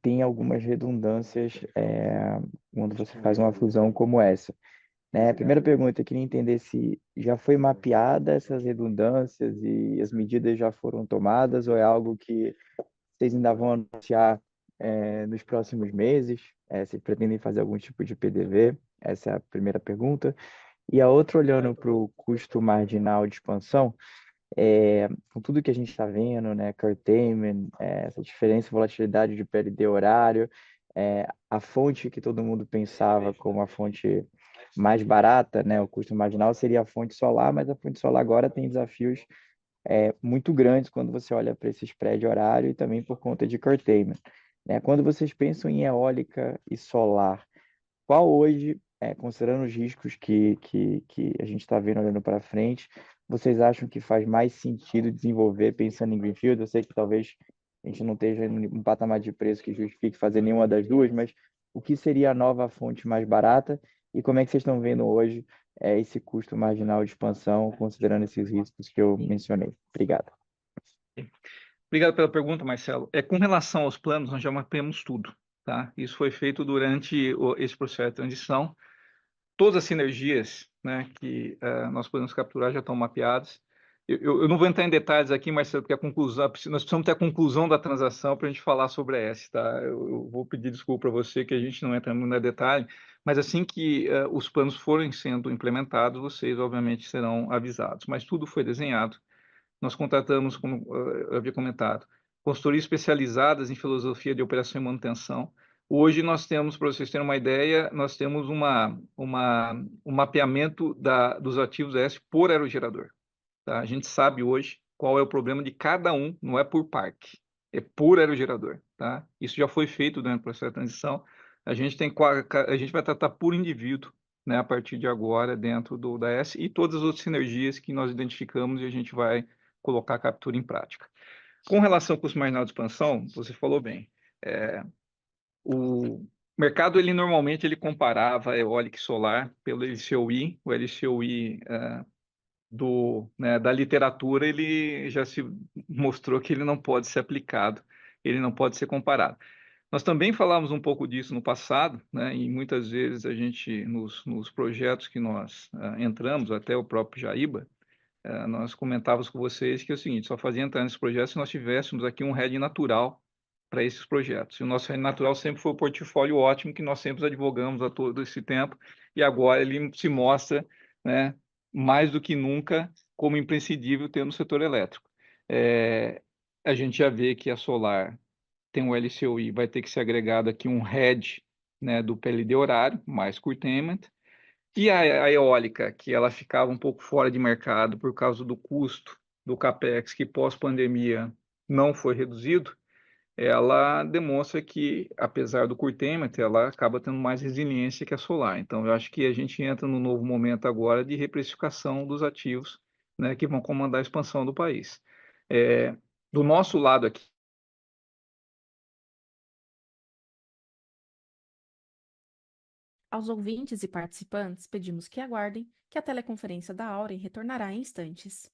tem algumas redundâncias quando você faz uma fusão como essa, né? A primeira pergunta, eu queria entender se já foi mapeada essas redundâncias e as medidas já foram tomadas, ou é algo que vocês ainda vão anunciar nos próximos meses? Se pretendem fazer algum tipo de PDV? Essa é a primeira pergunta. E a outra, olhando para o custo marginal de expansão, com tudo que a gente está vendo, né, curtailment, essa diferença, volatilidade de PLD horário, a fonte que todo mundo pensava como a fonte mais barata, né, o custo marginal seria a fonte solar, mas a fonte solar agora tem desafios muito grandes quando você olha para esse spread horário e também por conta de curtailment, né? Quando vocês pensam em eólica e solar, qual hoje, considerando os riscos que a gente está vendo olhando para frente, vocês acham que faz mais sentido desenvolver pensando em greenfield? Eu sei que talvez a gente não esteja em um patamar de preço que justifique fazer nenhuma das duas, mas o que seria a nova fonte mais barata e como é que vocês estão vendo hoje esse custo marginal de expansão, considerando esses riscos que eu mencionei? Obrigado. Obrigado pela pergunta, Marcelo. Com relação aos planos, nós já mapeamos tudo, tá? Isso foi feito durante esse processo de transição. Todas as sinergias, né, que nós podemos capturar já estão mapeadas. Eu não vou entrar em detalhes aqui, Marcelo, porque nós precisamos ter a conclusão da transação para a gente falar sobre a S, tá? Eu vou pedir desculpa para você que a gente não entra muito no detalhe, mas assim que os planos forem sendo implementados, vocês obviamente serão avisados. Mas tudo foi desenhado. Nós contratamos, como eu havia comentado, consultorias especializadas em filosofia de operação e manutenção. Hoje nós temos, para vocês terem uma ideia, nós temos um mapeamento dos ativos ES por aerogerador. Tá? A gente sabe hoje qual é o problema de cada um, não é por parque, é por aerogerador. Tá? Isso já foi feito durante o processo de transição. A gente vai tratar por indivíduo, né, a partir de agora, dentro da S, e todas as outras sinergias que nós identificamos e a gente vai colocar a captura em prática. Com relação ao custo marginal de expansão, você falou bem. O mercado, ele normalmente comparava eólica e solar pelo LCOI. O LCOI da literatura, ele já se mostrou que ele não pode ser aplicado, ele não pode ser comparado. Nós também falamos um pouco disso no passado, né? E muitas vezes a gente, nos projetos que nós entramos, até o próprio Jaíba, nós comentávamos com vocês que é o seguinte, só fazia entrar nesse projeto se nós tivéssemos aqui um hedge natural para esses projetos. E o nosso hedge natural sempre foi o portfólio ótimo que nós sempre advogamos a todo esse tempo, e agora ele se mostra, né, mais do que nunca como imprescindível ter no setor elétrico. A gente já vê que a Solar tem um LCOI, vai ter que ser agregado aqui um hedge, né, do PLD horário, mais curtailment, e a eólica, que ela ficava um pouco fora de mercado por causa do custo do capex, que pós-pandemia não foi reduzido, ela demonstra que, apesar do curtailment, ela acaba tendo mais resiliência que a solar. Então, eu acho que a gente entra num novo momento agora de reprecificação dos ativos, né, que vão comandar a expansão do país. Do nosso lado aqui, Aos ouvintes e participantes, pedimos que aguardem, que a teleconferência da Auren retornará em instantes.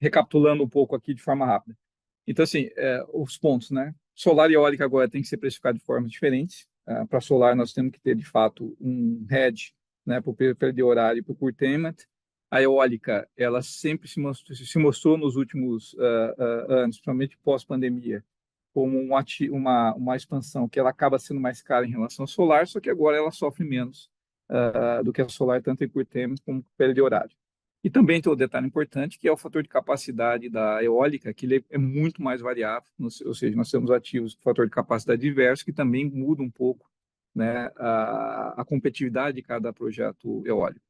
recapitulando um pouco aqui de forma rápida. Então, assim, os pontos, né? Solar e eólica agora tem que ser precificado de formas diferentes. Para solar, nós temos que ter, de fato, um hedge, né, para o período de horário e para o curtailment. A eólica, ela sempre se mostrou nos últimos anos, principalmente pós-pandemia, como uma expansão que ela acaba sendo mais cara em relação ao solar, só que agora ela sofre menos do que a solar, tanto em curtailment como período de horário. E também tem o detalhe importante, que é o fator de capacidade da eólica, que ele é muito mais variável, ou seja, nós temos ativos com fator de capacidade diverso, que também muda um pouco, né, a competitividade de cada projeto eólico.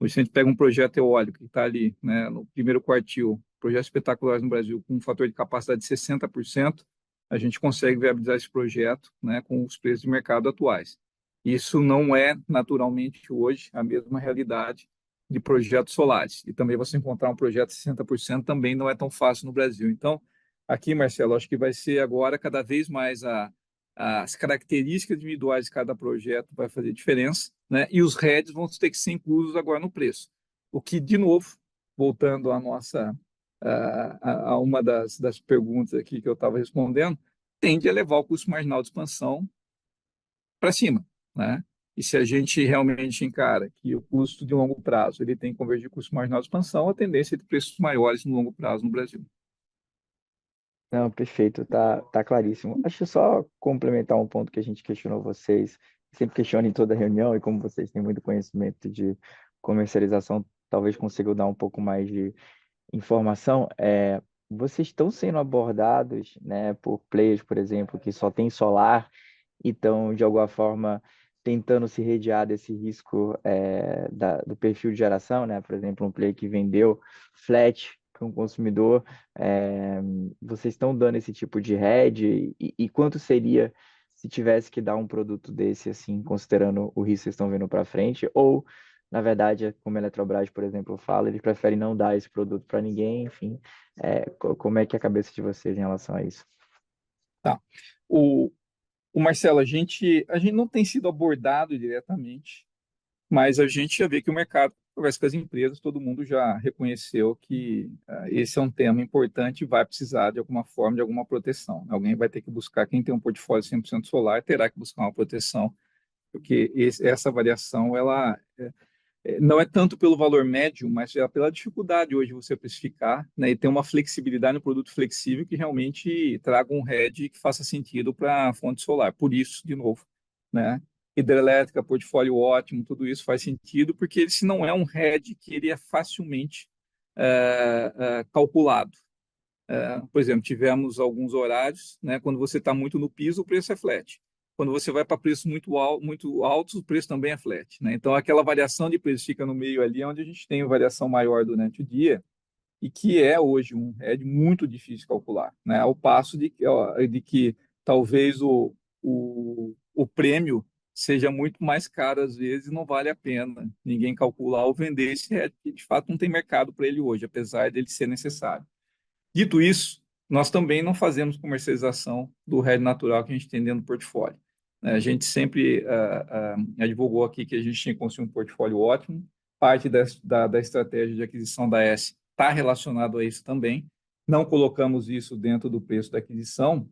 Hoje, se a gente pega um projeto eólico que está ali, né, no primeiro quartil, projetos espetaculares no Brasil, com um fator de capacidade de 60%, a gente consegue viabilizar esse projeto, né, com os preços de mercado atuais. Isso não é, naturalmente, hoje, a mesma realidade de projetos solares. E também você encontrar um projeto de 60% também não é tão fácil no Brasil. Então, aqui, Marcelo, acho que vai ser agora cada vez mais as características individuais de cada projeto vai fazer diferença, né? E os REDs vão ter que ser inclusos agora no preço. O que, de novo, voltando à nossa a uma das perguntas aqui que eu estava respondendo, tende a levar o custo marginal de expansão para cima, né? E se a gente realmente encara que o custo de longo prazo ele tem que convergir com o custo marginal de expansão, a tendência é de preços maiores no longo prazo no Brasil. Não, perfeito, tá claríssimo. Acho que só complementar um ponto que a gente questionou vocês, sempre questiona em toda reunião, e como vocês têm muito conhecimento de comercialização, talvez consigam dar um pouco mais de informação. Vocês estão sendo abordados, né, por players, por exemplo, que só tem solar e estão, de alguma forma, tentando se redear desse risco do perfil de geração, né? Por exemplo, um player que vendeu flat para um consumidor, é, vocês estão dando esse tipo de hedge e quanto seria se tivesse que dar um produto desse, assim, considerando o risco que vocês estão vendo para frente, ou, na verdade, como a Eletrobras, por exemplo, fala, eles preferem não dar esse produto para ninguém, enfim, como é que é a cabeça de vocês em relação a isso? Tá. O Marcelo, a gente não tem sido abordado diretamente, mas a gente já vê que o mercado, conversa com as empresas, todo mundo já reconheceu que esse é um tema importante e vai precisar de alguma forma, de alguma proteção. Alguém vai ter que buscar, quem tem um portfólio 100% solar, terá que buscar uma proteção, porque essa variação, ela não é tanto pelo valor médio, mas é pela dificuldade hoje de você precificar, né, e ter uma flexibilidade no produto flexível que realmente traga um hedge que faça sentido para a fonte solar. Por isso, de novo, né, hidrelétrica, portfólio ótimo, tudo isso faz sentido, porque esse não é um hedge que ele é facilmente calculado. Por exemplo, tivemos alguns horários, né, quando você está muito no piso, o preço é flat. Quando você vai para preços muito altos, o preço também é flat, né? Então, aquela variação de preço fica no meio ali, onde a gente tem uma variação maior durante o dia, e que é hoje um hedge muito difícil de calcular, né? Ao passo de que talvez o prêmio seja muito mais caro às vezes e não vale a pena ninguém calcular ou vender esse hedge, que de fato não tem mercado para ele hoje, apesar dele ser necessário. Dito isso, nós também não fazemos comercialização do hedge natural que a gente tem dentro do portfólio. A gente sempre advogou aqui que a gente tinha que construir um portfólio ótimo. Parte da estratégia de aquisição da S está relacionado a isso também. Não colocamos isso dentro do preço da aquisição,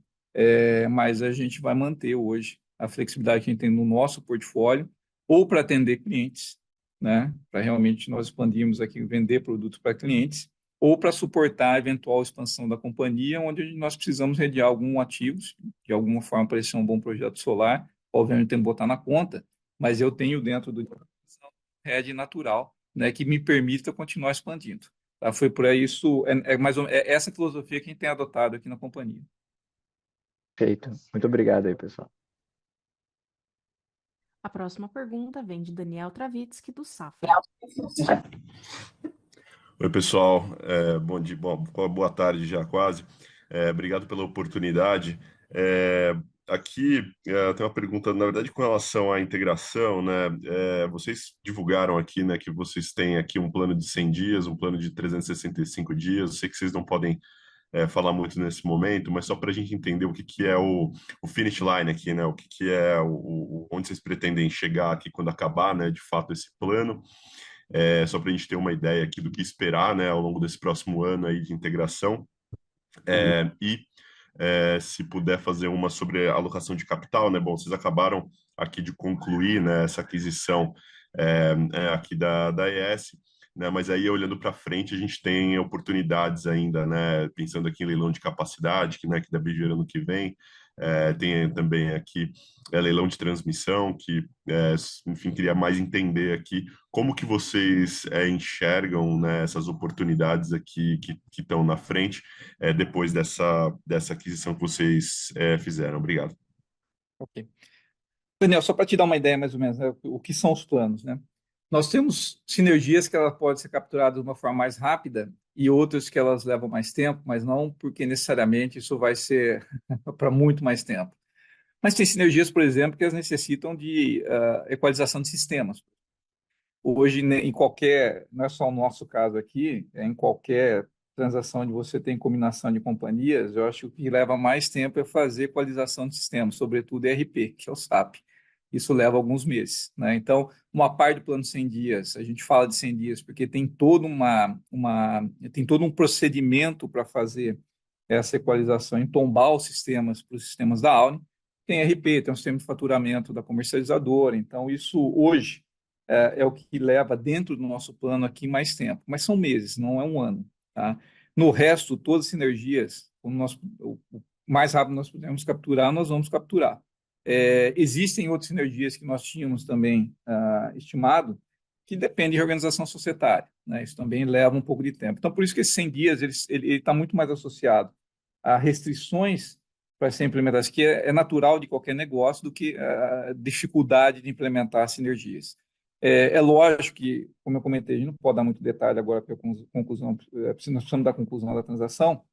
mas a gente vai manter hoje a flexibilidade que a gente tem no nosso portfólio, ou para atender clientes, né, para realmente nós expandirmos aqui, vender produtos para clientes, ou para suportar a eventual expansão da companhia, onde nós precisamos redear alguns ativos, de alguma forma parecer um bom projeto solar, obviamente tem que botar na conta, mas eu tenho dentro do rede natural, né, que me permita continuar expandindo. Tá? Foi por isso, é essa filosofia que a gente tem adotado aqui na companhia. Perfeito. Muito obrigado aí, pessoal. A próxima pergunta vem de Daniel Travitsky, do Safra. Oi, pessoal. Bom dia, boa tarde já quase. Obrigado pela oportunidade. Aqui tem uma pergunta, na verdade, com relação à integração, né? Vocês divulgaram aqui, né, que vocês têm aqui um plano de 100 dias, um plano de 365 dias. Eu sei que vocês não podem falar muito nesse momento, mas só para a gente entender o que, que é o finish line aqui, né? O que, que é onde vocês pretendem chegar aqui quando acabar, né, de fato, esse plano. Só para a gente ter uma ideia aqui do que esperar, né, ao longo desse próximo ano aí de integração. Se puder fazer uma sobre a alocação de capital, né? Bom, vocês acabaram aqui de concluir, né, essa aquisição aqui da ES, né? Mas aí olhando para frente a gente tem oportunidades ainda, né? Pensando aqui em leilão de capacidade, que deve vir ano que vem. Tem também aqui leilão de transmissão, que, enfim, queria mais entender aqui como que vocês enxergam, né, essas oportunidades aqui que estão na frente depois dessa aquisição que vocês fizeram. Obrigado. Ok. Daniel, só para te dar uma ideia mais ou menos, né, o que são os planos, né? Nós temos sinergias que elas podem ser capturadas de uma forma mais rápida e outras que elas levam mais tempo, mas não porque necessariamente isso vai ser para muito mais tempo. Mas tem sinergias, por exemplo, que elas necessitam de equalização de sistemas. Hoje, né, em qualquer, não é só o nosso caso aqui, em qualquer transação onde você tem combinação de companhias, eu acho que o que leva mais tempo é fazer equalização de sistemas, sobretudo ERP, que é o SAP. Isso leva alguns meses, né? Então, uma parte do plano de 100 dias, a gente fala de 100 dias porque tem tem todo um procedimento para fazer essa equalização, entombar os sistemas para os sistemas da Audi. Tem ERP, tem um sistema de faturamento da comercializadora. Então, isso hoje é o que leva dentro do nosso plano aqui mais tempo. Mas são meses, não é um ano. Tá? No resto, todas as sinergias, o mais rápido nós pudermos capturar, nós vamos capturar. Existem outras sinergias que nós tínhamos também estimado, que depende de organização societária, né? Isso também leva um pouco de tempo. Então, por isso que esses 100 dias ele está muito mais associado a restrições para ser implementadas, que é natural de qualquer negócio, do que a dificuldade de implementar sinergias. Lógico que, como eu comentei, a gente não pode dar muito detalhe agora para a conclusão, nós precisamos dar conclusão da transação,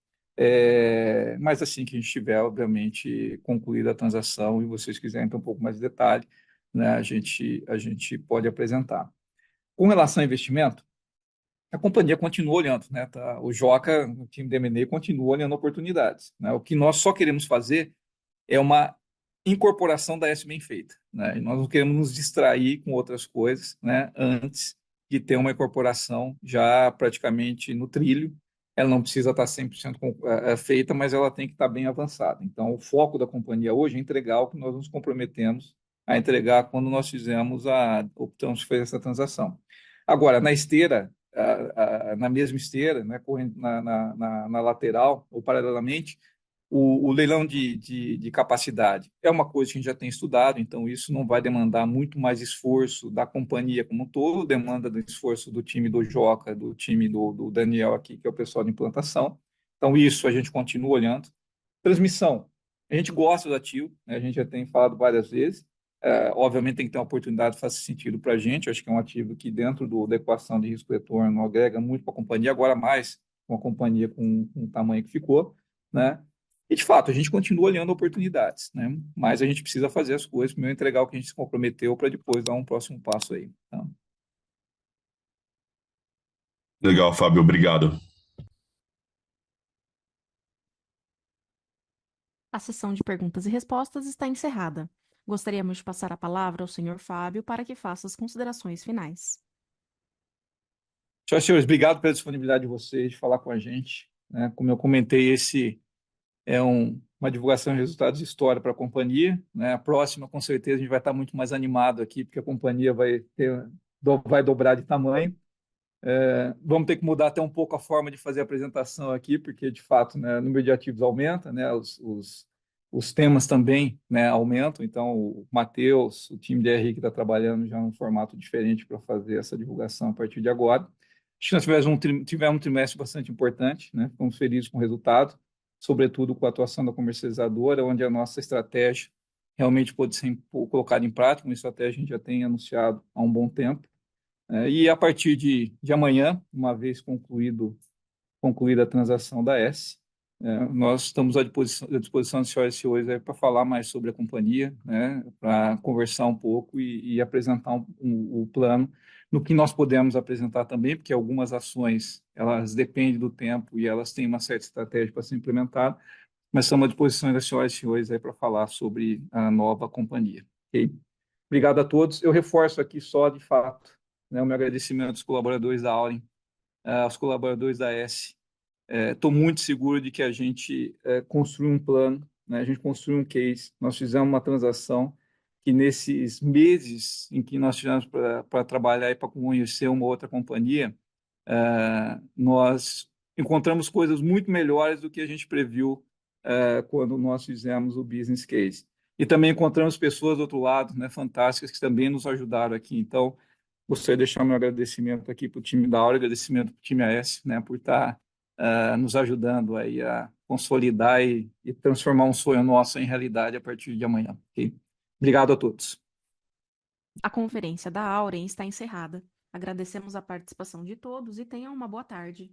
mas assim que a gente tiver, obviamente, concluída a transação e vocês quiserem ter um pouco mais de detalhe, né, a gente pode apresentar. Com relação ao investimento, a companhia continua olhando, né? Tá? O Joca, o time de M&A, continua olhando oportunidades. Né? O que nós só queremos fazer é uma incorporação da S bem feita. Né? E nós não queremos nos distrair com outras coisas, né, antes de ter uma incorporação já praticamente no trilho. Ela não precisa estar 100% feita, mas ela tem que estar bem avançada. Então, o foco da companhia hoje é entregar o que nós nos comprometemos a entregar quando nós optamos por fazer essa transação. Agora, na esteira, na mesma esteira, né, na lateral ou paralelamente, o leilão de capacidade é uma coisa que a gente já tem estudado, então isso não vai demandar muito mais esforço da companhia como um todo, demanda do esforço do time do Joca, do time do Daniel aqui, que é o pessoal de implantação. Então isso a gente continua olhando. Transmissão, a gente gosta do ativo, né? A gente já tem falado várias vezes. Obviamente tem que ter uma oportunidade que faça sentido para a gente. Acho que é um ativo que dentro da equação de risco-retorno agrega muito para a companhia, agora mais uma companhia com o tamanho que ficou, né? E, de fato, a gente continua olhando oportunidades, né? Mas a gente precisa fazer as coisas, primeiro entregar o que a gente se comprometeu para depois dar um próximo passo aí. Tá? Legal, Fábio, obrigado. A sessão de perguntas e respostas está encerrada. Gostaríamos de passar a palavra ao Sr. Fábio para que faça as considerações finais. Senhoras e senhores, obrigado pela disponibilidade de vocês de falar com a gente, né? Como eu comentei, esse é uma divulgação de resultados de história para a companhia, né? A próxima, com certeza, a gente vai estar muito mais animado aqui, porque a companhia vai dobrar de tamanho. Vamos ter que mudar até um pouco a forma de fazer a apresentação aqui, porque, de fato, né, o número de ativos aumenta, né? Os temas também, né, aumentam. Então, o Matheus, o time de RI que está trabalhando já num formato diferente para fazer essa divulgação a partir de agora. Acho que nós tivemos um trimestre bastante importante, né? Ficamos felizes com o resultado, sobretudo com a atuação da comercializadora, onde a nossa estratégia realmente pôde ser colocada em prática, uma estratégia que a gente já tem anunciado há um bom tempo. E a partir de amanhã, uma vez concluída a transação da S, nós estamos à disposição dos senhores e senhores para falar mais sobre a companhia, né, para conversar um pouco e apresentar o plano no que nós podemos apresentar também, porque algumas ações elas dependem do tempo e elas têm uma certa estratégia para ser implementada, mas estamos à disposição das senhoras e senhores para falar sobre a nova companhia. Okay? Obrigado a todos. Eu reforço aqui só, de fato, né, o meu agradecimento aos colaboradores da Auren, aos colaboradores da S. Estou muito seguro de que a gente construiu um plano, né, a gente construiu um case, nós fizemos uma transação que nesses meses em que nós tivemos para trabalhar e para conhecer uma outra companhia, nós encontramos coisas muito melhores do que a gente previu quando nós fizemos o business case. E também encontramos pessoas do outro lado, né, fantásticas, que também nos ajudaram aqui. Então, gostaria de deixar meu agradecimento aqui para o time da Aura, agradecimento para o time AS, né, por estar nos ajudando aí a consolidar e transformar um sonho nosso em realidade a partir de amanhã. Okay? Obrigado a todos. A conferência da Auren está encerrada. Agradecemos a participação de todos e tenham uma boa tarde.